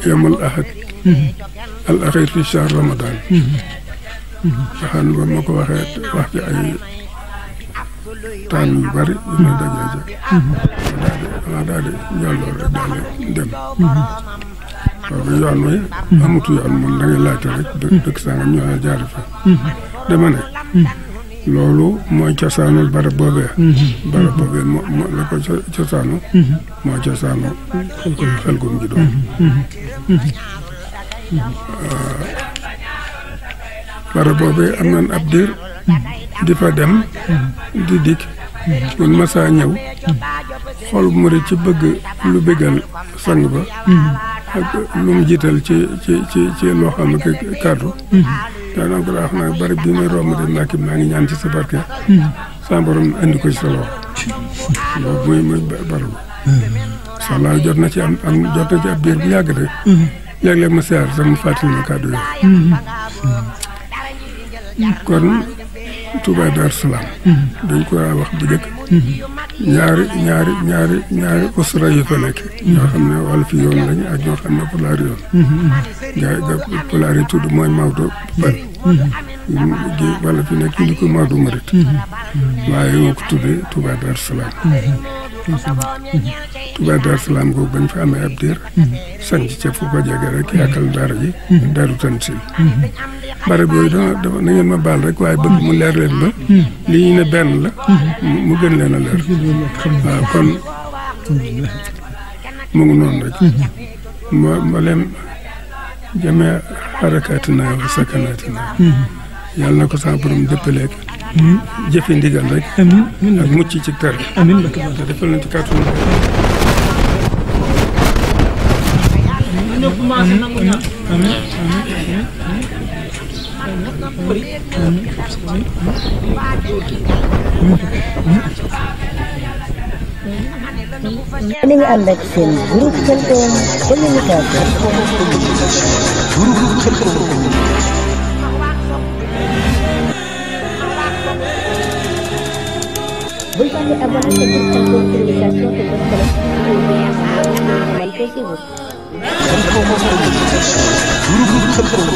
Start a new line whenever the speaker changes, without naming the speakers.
yawmul ahad al akhir fi shahr ramadan saxaan ba ma ko waxee wax ci ay taan yu bari yu ma dajee ma daal di njàlloor rek daal di dem boobu yoon wi amutu yoon moom da ngay laajte rek dëkk sangam ñu la jaar fa dama ne loolu mooy cosaanul barab boobee moo la ko cosaanu moo cosaanu Xelkom gi doon barab boobee am nañ ab diir di fa dem di dikk mun masaa ñëw xol murit ci bëgg lu bëggal sang ba ak lu mu jiital ci loo xam ne kàddu daanaka ko daa wax nag bari bi may romb de Mbàkke maa ngi ñaan ci sa barke sa borom andi ko ci sa loxo loolu muy barabu soxlaa jot na ci ab biir bu yàgg de léeg-léeg ma siyaar sax mu fàttali ma kàddu yooyu kon Touba Darou Salam dañ ko wax bu njëkk ñaari usra yu fa nekk ñoo xam ne wàllu fi yoon lañu ak ñoo xam ne pulaar yoon ga pulaar yi tudd mooy Maodo Bal gi wàllu fi nekk ñu ko Maodo Murit waaye moo ko tuddee Touba Darou Salam Touba Darou Salam googu bañ fa amee ab diir sanc ca fu ko jege rek yàkkal daara ji Daaru Tansil barab yooyu dafa na ngeen ma baal rek waaye bëgg mu leer leen ba li ñu ne benn la mu gën leen a leer waaw kon mu ngi noonu rek ma leen jamee xarakaatina wa sakanaatina yàlla na ko sa borom dëppaleeg jëfe ndigal rek ak mucc ci tere te defal nañ ci kàttan
Ini ngi ànd ak seen groupe Khelcom communication.
Groupe Khelcom.
Bul fàtte abonné sa groupe Khelcom communication te bës ko def.
Groupe Khelcom.